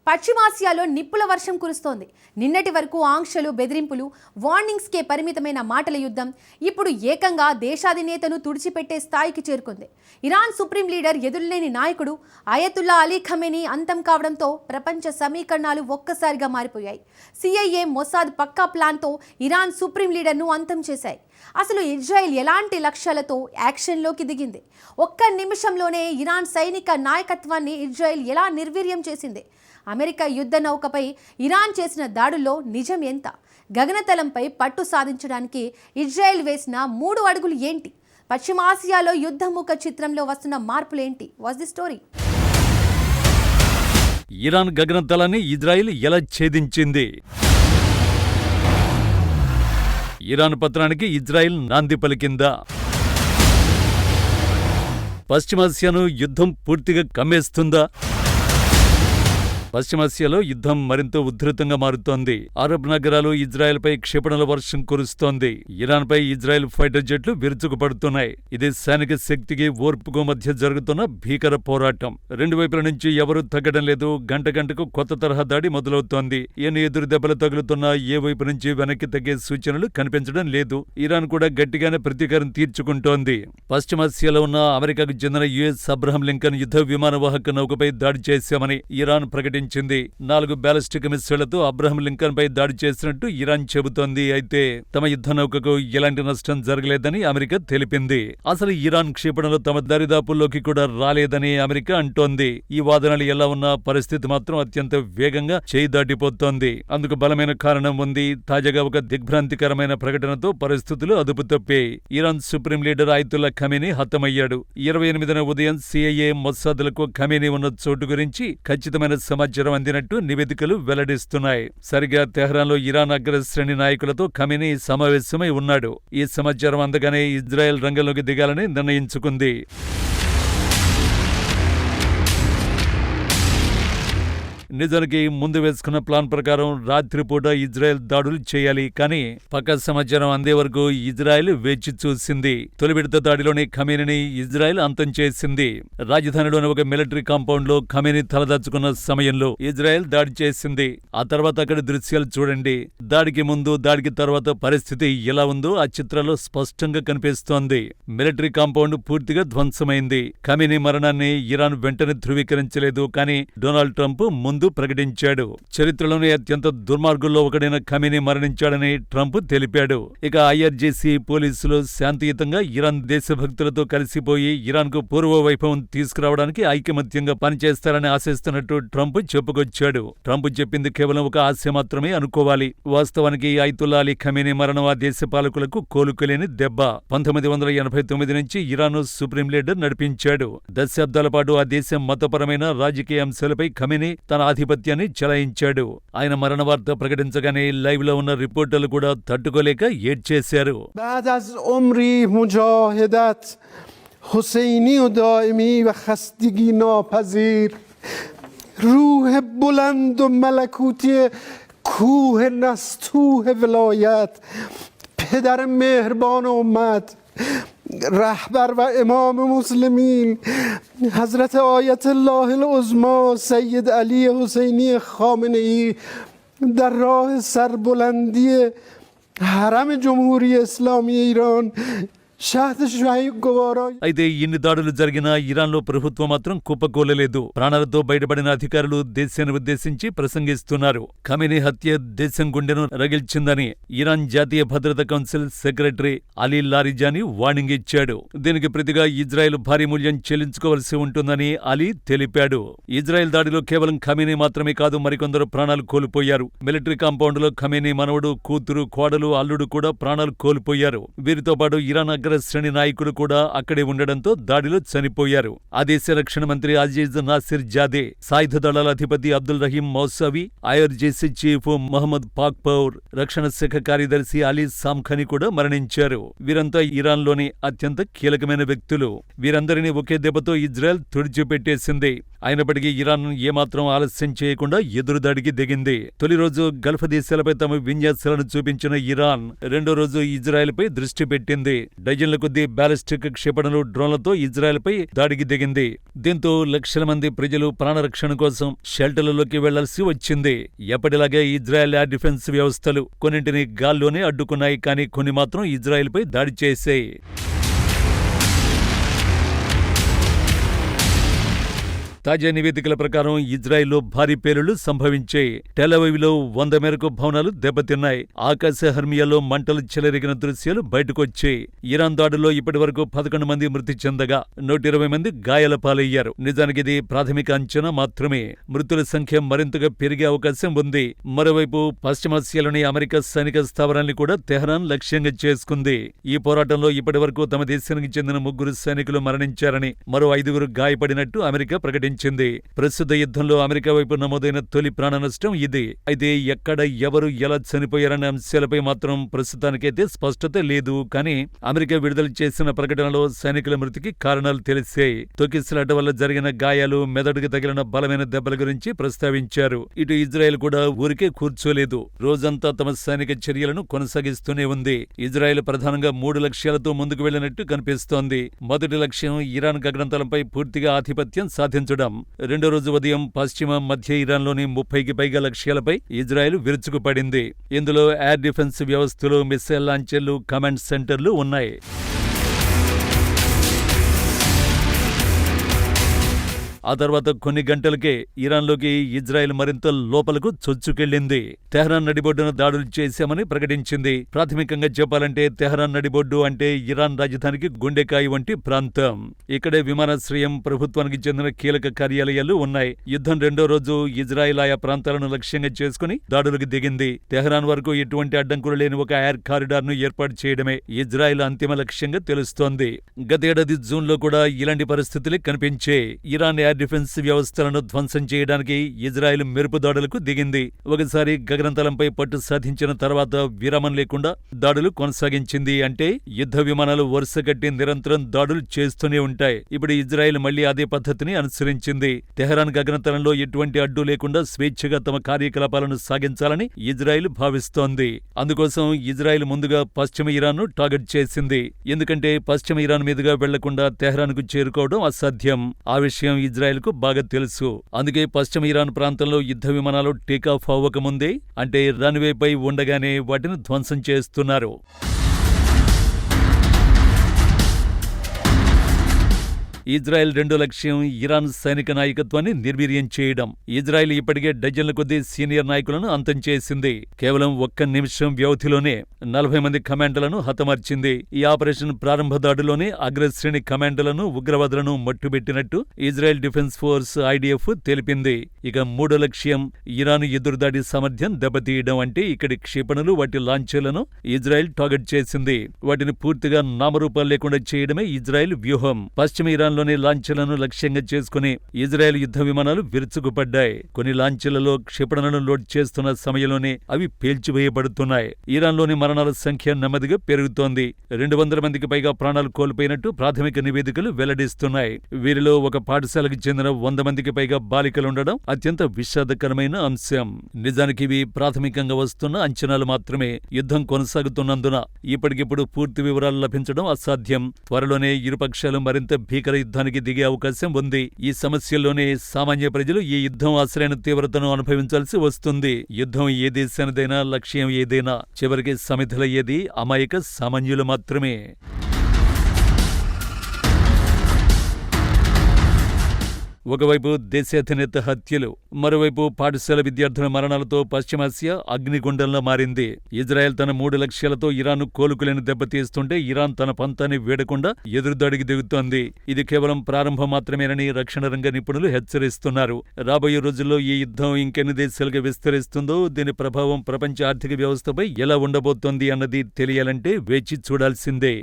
పశ్చిమాసియాలో నిప్పుల వర్షం కురుస్తోంది. నిన్నటి వరకు ఆంక్షలు, బెదిరింపులు, వార్నింగ్స్కే పరిమితమైన మాటల యుద్ధం ఇప్పుడు ఏకంగా దేశాధినేతను తుడిచిపెట్టే స్థాయికి చేరుకుంది. ఇరాన్ సుప్రీం లీడర్, ఎదురులేని నాయకుడు అయతుల్లా అలీ ఖమేనీ అంతం కావడంతో ప్రపంచ సమీకరణాలు ఒక్కసారిగా మారిపోయాయి. CIA, మొసాద్ పక్కా ప్లాన్తో ఇరాన్ సుప్రీం లీడర్ను అంతం చేశాయి. అసలు ఇజ్రాయెల్ ఎలాంటి లక్ష్యాలతో యాక్షన్లోకి దిగింది? ఒక్క నిమిషంలోనే ఇరాన్ సైనిక నాయకత్వాన్ని ఇజ్రాయెల్ ఎలా నిర్వీర్యం చేసింది? అమెరికా యుద్ధ నౌకపై ఇరాన్ చేసిన దాడుల్లో నిజం ఎంత? గగనతలంపై పట్టు సాధించడానికి ఇజ్రాయెల్ వేసిన 3 అడుగులు ఏంటి? పశ్చిమాసియాలో యుద్ధముఖ చిత్రంలో వస్తున్న మార్పులేంటి? What's the story? ఇరాన్ గగనతలాన్ని ఇజ్రాయెల్ ఎలా ఛేదించింది? ఇరాన్ పత్రానికి ఇజ్రాయెల్ నాంది పలికిందా? పశ్చిమాసియాను యుద్ధం పూర్తిగా కమ్మేస్తుందా? పశ్చిమాసియాలో యుద్ధం మరింత ఉధృతంగా మారుతోంది. అరబ్ నగరాలు ఇజ్రాయెల్పై క్షిపణుల వర్షం కురుస్తోంది. ఇరాన్పై ఇజ్రాయెల్ ఫైటర్ జెట్లు విరుచుకుపడుతున్నాయి. ఇది సైనిక శక్తికి, ఓర్పుకు మధ్య జరుగుతున్న భీకర పోరాటం. రెండు వైపుల నుంచి ఎవరూ తగ్గడం లేదు. గంట గంటకు కొత్త తరహా దాడి మొదలవుతోంది. ఎన్ని ఎదురు దెబ్బలు తగులుతున్నా ఏ వైపు నుంచి వెనక్కి తగ్గే సూచనలు కనిపించడం లేదు. ఇరాన్ కూడా గట్టిగానే ప్రతీకారం తీర్చుకుంటోంది. పశ్చిమాసియాలో ఉన్న అమెరికాకు చెందిన US అబ్రహం లింకన్ యుద్ధ విమానవాహక నౌకపై దాడి చేశామని ఇరాన్ ప్రకటించింది. 4 బ్యాలిస్టిక్ మిస్సైళ్లతో అబ్రహం లింకన్ పై దాడి చేసినట్టు ఇరాన్ చెబుతోంది. అయితే తమ యుద్ధ నౌకకు ఎలాంటి నష్టం జరగలేదని అమెరికా తెలిపింది. అసలు ఇరాన్ క్షిపణులు తమ దరిదాపుల్లోకి కూడా రాలేదని అమెరికా అంటోంది. ఈ వాదనలు ఎలా ఉన్నా పరిస్థితి మాత్రం అత్యంత వేగంగా చేయి దాటిపోతోంది. అందుకు బలమైన కారణం ఉంది. తాజాగా ఒక దిగ్భ్రాంతికరమైన ప్రకటనతో పరిస్థితులు అదుపు తప్పాయి. Iran supreme leader Ayatollah Khamenei హతమయ్యాడు. 28న ఉదయం CIA, మొసాద్లకు ఖమేనీ ఉన్న చోటు గురించి ఖచ్చితమైన సమాచారం అందినట్టు నివేదికలు వెల్లడిస్తున్నాయి. సరిగా తెహ్రాన్లో ఇరాన్ అగ్రశ్రేణి నాయకులతో ఖమేనీ సమావేశమై ఉన్నాడు. ఈ సమాచారం అందగానే ఇజ్రాయెల్ రంగంలోకి దిగాలని నిర్ణయించుకుంది. నిజానికి ముందు వేసుకున్న ప్లాన్ ప్రకారం రాత్రిపూట ఇజ్రాయెల్ దాడులు చేయాలి. కానీ పక్కా సమాచారం అందే వరకు ఇజ్రాయెల్ వేచి చూసింది. తొలి విడత దాడిలోని ఖమేనీని ఇజ్రాయెల్ అంతం చేసింది. రాజధానిలోని ఒక మిలిటరీ కాంపౌండ్ లో ఖమేనీ తలదాచుకున్న సమయంలో ఇజ్రాయెల్ దాడి చేసింది. ఆ తర్వాత అక్కడి దృశ్యాలు చూడండి. దాడికి ముందు, దాడికి తర్వాత పరిస్థితి ఎలా ఉందో ఆ చిత్రాల్లో స్పష్టంగా కనిపిస్తోంది. మిలిటరీ కాంపౌండ్ పూర్తిగా ధ్వంసమైంది. ఖమేనీ మరణాన్ని ఇరాన్ వెంటనే ధృవీకరించలేదు. కానీ డొనాల్డ్ ట్రంప్ ముందు ప్రకటించాడు. చరిత్రలోనే అత్యంత దుర్మార్గుల్లో ఒకడైన ఖమేనీ మరణించాడని ట్రంప్ తెలిపాడు. ఇక IRGC పోలీసులు శాంతియుతంగా ఇరాన్ దేశభక్తులతో కలిసిపోయి ఇరాన్ కు పూర్వ వైభవం తీసుకురావడానికి ఐకమత్యంగా పనిచేస్తారని ఆశిస్తున్నట్టు ట్రంప్ చెప్పుకొచ్చాడు. ట్రంప్ చెప్పింది కేవలం ఒక ఆశ మాత్రమే అనుకోవాలి. వాస్తవానికి అయతుల్లా అలీ ఖమేనీ మరణం ఆ దేశ పాలకులకు కోలుకోలేని దెబ్బ. 1989 నుంచి ఇరాన్ సుప్రీం లీడర్ నడిపించాడు. దశాబ్దాల పాటు ఆ దేశం మతపరమైన, రాజకీయ అంశాలపై ఖమేనీ తన ఆధిపత్యాన్ని చెలాయించాడు. ఆయన మరణ వార్త ప్రకటించగానే లైవ్ లో ఉన్న రిపోర్టర్లు కూడా తట్టుకోలేక ఏడ్చేశారు. بعد از عمری مجاهدت حسینی و دائمی و خستگی ناپذیر روح بلند و ملکوتی کوه نستوه ولایت پدر مهربان امت رهبر و امام مسلمین حضرت آیت الله العظما سید علی حسینی خامنه‌ای در راه سربلندی حرم جمهوری اسلامی ایران అయితే ఇన్ని దాడులు జరిగినా ఇరాన్లో ప్రభుత్వం మాత్రం కుప్పకూలలేదు. ప్రాణాలతో బయటపడిన అధికారులు దేశాన్ని ఉద్దేశించి ప్రసంగిస్తున్నారు. ఖమేనీ హత్య దేశం గుండెను రగిల్చిందని ఇరాన్ జాతీయ భద్రతా council secretary Ali Larijani warning ఇచ్చాడు. దీనికి ప్రతిగా ఇజ్రాయెల్ భారీ మూల్యం చెల్లించుకోవలసి ఉంటుందని అలీ తెలిపాడు. ఇజ్రాయెల్ దాడిలో కేవలం ఖమేనీ మాత్రమే కాదు, మరికొందరు ప్రాణాలు కోల్పోయారు. మిలిటరీ కాంపౌండ్ లో ఖమేనీ మనవడు, కూతురు, కోడలు, అల్లుడు కూడా ప్రాణాలు కోల్పోయారు. వీరితో పాటు ఇరాన్ అగ్రశ్రేణి నాయకులు కూడా అక్కడే ఉండడంతో దాడిలో చనిపోయారు. ఆ దేశ రక్షణ మంత్రి అజీజ్ నాసిర్ జాదే, సాయుధ దళాల అధిపతి అబ్దుల్ రహీం మౌసావి, IRGC చీఫ్ మహమ్మద్ పాక్పౌర్, రక్షణ శాఖ కార్యదర్శి అలీ సామ్ఖానీ కూడా మరణించారు. వీరంతా ఇరాన్లోని అత్యంత కీలకమైన వ్యక్తులు. వీరందరినీ ఒకే దెబ్బతో ఇజ్రాయెల్ తుడిచిపెట్టేసింది. అయినప్పటికీ ఇరాన్ ఏమాత్రం ఆలస్యం చేయకుండా ఎదురుదాడికి దిగింది. తొలి రోజు గల్ఫ్ దేశాలపై తమ విన్యాసాలను చూపించిన ఇరాన్ రెండో రోజు ఇజ్రాయెల్పై దృష్టి పెట్టింది. డజన్ల కొద్దీ బ్యాలిస్టిక్ క్షిపణులు, డ్రోన్లతో ఇజ్రాయెల్పై దాడికి దిగింది. దీంతో లక్షల మంది ప్రజలు ప్రాణరక్షణ కోసం షెల్టర్లలోకి వెళ్లాల్సి వచ్చింది. ఎప్పటిలాగే ఇజ్రాయెల్ ఎయిర్ డిఫెన్స్ వ్యవస్థలు కొన్నింటిని గాల్లోనే అడ్డుకున్నాయి, కానీ కొన్ని మాత్రం ఇజ్రాయెల్పై దాడి చేశాయి. తాజా నివేదికల ప్రకారం ఇజ్రాయెల్లో భారీ పేలుళ్లు సంభవించాయి. టెల్-అవీవ్లో 100 మేరకు భవనాలు దెబ్బతిన్నాయి. ఆకాశ హర్మియాలో మంటలు చెలరేగిన దృశ్యాలు బయటకొచ్చాయి. ఇరాన్ దాడుల్లో ఇప్పటివరకు 11 మంది మృతి చెందగా 120 మంది గాయాల పాలయ్యారు. నిజానికి ఇది ప్రాథమిక అంచనా మాత్రమే. మృతుల సంఖ్య మరింతగా పెరిగే అవకాశం ఉంది. మరోవైపు పశ్చిమాసియాలోని అమెరికా సైనిక స్థావరాల్ని కూడా తెహరాన్ లక్ష్యంగా చేసుకుంది. ఈ పోరాటంలో ఇప్పటివరకు తమ దేశానికి చెందిన 3 సైనికులు మరణించారని, మరో 5 గాయపడినట్టు అమెరికా ప్రకటించింది. ప్రస్తుత యుద్ధంలో అమెరికా వైపు నమోదైన తొలి ప్రాణ నష్టం ఇది. అయితే ఎక్కడ, ఎవరు, ఎలా చనిపోయారనే అంశాలపై మాత్రం ప్రస్తుతానికైతే స్పష్టత లేదు. కానీ అమెరికా విడుదల చేసిన ప్రకటనలో సైనికుల మృతికి కారణాలు తెలిసాయి. తొక్కిసలాట వల్ల జరిగిన గాయాలు, మెదడుకు తగిలిన బలమైన దెబ్బల గురించి ప్రస్తావించారు. ఇటు ఇజ్రాయెల్ కూడా ఊరికే కూర్చోలేదు. రోజంతా తమ సైనిక చర్యలను కొనసాగిస్తూనే ఉంది. ఇజ్రాయెల్ ప్రధానంగా 3 లక్ష్యాలతో ముందుకు వెళ్లినట్టు కనిపిస్తోంది. మొదటి లక్ష్యం ఇరాన్ గగనతలంపై పూర్తిగా ఆధిపత్యం సాధించడం. రెండో రోజు ఉదయం పశ్చిమ మధ్య ఇరాన్లోని 30కి పైగా లక్ష్యాలపై ఇజ్రాయెల్ విరుచుకుపడింది. ఇందులో ఎయిర్ డిఫెన్స్ వ్యవస్థలు, మిస్సైల్ లాంచర్లు, కమాండ్ సెంటర్లు ఉన్నాయి. ఆ తర్వాత కొన్ని గంటలకే ఇరాన్లోకి ఇజ్రాయెల్ మరింత లోపలకు చొచ్చుకెళ్లింది. తెహరాన్ నడిబొడ్డున దాడులు చేశామని ప్రకటించింది. ప్రాథమికంగా చెప్పాలంటే తెహరాన్ నడిబొడ్డు అంటే ఇరాన్ రాజధానికి గుండెకాయ వంటి ప్రాంతం. ఇక్కడే విమానాశ్రయం, ప్రభుత్వానికి చెందిన కీలక కార్యాలయాలు ఉన్నాయి. యుద్ధం రెండో రోజు ఇజ్రాయెల్ ఆయా ప్రాంతాలను లక్ష్యంగా చేసుకుని దాడులకు దిగింది. తెహరాన్ వరకు ఎటువంటి అడ్డంకులు లేని ఒక ఎయిర్ కారిడార్ ను ఏర్పాటు చేయడమే ఇజ్రాయెల్ అంతిమ లక్ష్యంగా తెలుస్తోంది. గతేడాది జూన్లో కూడా ఇలాంటి పరిస్థితులే కనిపించాయి. ఇరాన్ ఎయిర్ డిఫెన్స్ వ్యవస్థలను ధ్వంసం చేయడానికి ఇజ్రాయెల్ మెరుపు దాడులకు దిగింది. ఒకసారి గగనతలంపై పట్టు సాధించిన తర్వాత విరామం లేకుండా దాడులు కొనసాగించింది. అంటే యుద్ధ విమానాలు వరుసగట్టి నిరంతరం దాడులు చేస్తూనే ఉంటాయి. ఇప్పుడు ఇజ్రాయెల్ మళ్లీ అదే పద్ధతిని అనుసరించింది. తెహరాన్ గగనతలంలో ఎటువంటి అడ్డు లేకుండా స్వేచ్ఛగా తమ కార్యకలాపాలను సాగించాలని ఇజ్రాయెల్ భావిస్తోంది. అందుకోసం ఇజ్రాయెల్ ముందుగా పశ్చిమ ఇరాన్ను టార్గెట్ చేసింది. ఎందుకంటే పశ్చిమ ఇరాన్ మీదుగా వెళ్లకుండా తెహరాన్కు చేరుకోవడం అసాధ్యం. ఆ విషయం ఇజ్రాయెల్ కు బాగా తెలుసు. అందుకే పశ్చిమ ఇరాన్ ప్రాంతంలో యుద్ధ విమానాలు టేకాఫ్ అవ్వకముందే, అంటే రన్వేపై ఉండగానే వాటిని ధ్వంసం చేస్తున్నారు. ఇజ్రాయెల్ రెండో లక్ష్యం ఇరాన్ సైనిక నాయకత్వాన్ని నిర్వీర్యం చేయడం. ఇజ్రాయెల్ ఇప్పటికే డజన్ల కొద్దీ సీనియర్ నాయకులను అంతం చేసింది. కేవలం 1 నిమిషం వ్యవధిలోనే 40 మంది కమాండర్లను హతమార్చింది. ఈ ఆపరేషన్ ప్రారంభ దాడిలోనే అగ్రశ్రేణి కమాండర్లను, ఉగ్రవాదులను మట్టుబెట్టినట్టు ఇజ్రాయెల్ డిఫెన్స్ ఫోర్స్ IDF తెలిపింది. ఇక మూడో లక్ష్యం ఇరాన్ ఎదురుదాడి సామర్థ్యం దెబ్బతీయడం. అంటే ఇక్కడి క్షిపణులు, వాటి లాంచర్లను ఇజ్రాయెల్ టార్గెట్ చేసింది. వాటిని పూర్తిగా నామరూపాలు లేకుండా చేయడమే ఇజ్రాయెల్ వ్యూహం. పశ్చిమ ఇరాన్ లోని లాంఛలను లక్ష్యంగా చేసుకుని ఇజ్రాయెల్ యుద్ధ విమానాలు విరుచుకుపడ్డాయి. కొన్ని లాంఛలలో క్షిపణులను లోడ్ చేస్తున్న సమయంలోనే అవి పేల్చివేయబడుతున్నాయి. ఇరాన్లోని మరణాల సంఖ్య నెమ్మదిగా పెరుగుతోంది. 200 మందికి పైగా ప్రాణాలు కోల్పోయినట్టు ప్రాథమిక నివేదికలు వెల్లడిస్తున్నాయి. వీరిలో ఒక పాఠశాలకు చెందిన 100 మందికి పైగా బాలికలుండడం అత్యంత విషాదకరమైన అంశం. నిజానికి ఇవి ప్రాథమికంగా వస్తున్న అంచనాలు మాత్రమే. యుద్ధం కొనసాగుతున్నందున ఇప్పటికిప్పుడు పూర్తి వివరాలు లభించడం అసాధ్యం. త్వరలోనే ఇరుపక్షాలు మరింత భీకర యుద్ధానికి దిగే అవకాశం ఉంది. ఈ సమస్యల్లోనే సామాన్య ప్రజలు ఈ యుద్ధం అసలైన తీవ్రతను అనుభవించాల్సి వస్తుంది. యుద్ధం ఏ దేశానిదైనా, లక్ష్యం ఏదైనా, చివరికి సమిధులయ్యేది అమాయక సామాన్యులు మాత్రమే. ఒకవైపు దేశాధినేత హత్యలు, మరోవైపు పాఠశాల విద్యార్థుల మరణాలతో పశ్చిమాసియా అగ్నిగుండంలా మారింది. ఇజ్రాయెల్ తన 3 లక్ష్యాలతో ఇరాన్ను కోలుకులేని దెబ్బతీస్తుంటే ఇరాన్ తన పంతాన్ని వీడకుండా ఎదురుదాడికి దిగుతోంది. ఇది కేవలం ప్రారంభం మాత్రమేనని రక్షణ రంగ నిపుణులు హెచ్చరిస్తున్నారు. రాబోయే రోజుల్లో ఈ యుద్ధం ఇంకెన్ని దేశాలుగా విస్తరిస్తుందో, దీని ప్రభావం ప్రపంచ ఆర్థిక వ్యవస్థపై ఎలా ఉండబోతోంది అన్నది తెలియాలంటే వేచి చూడాల్సిందే.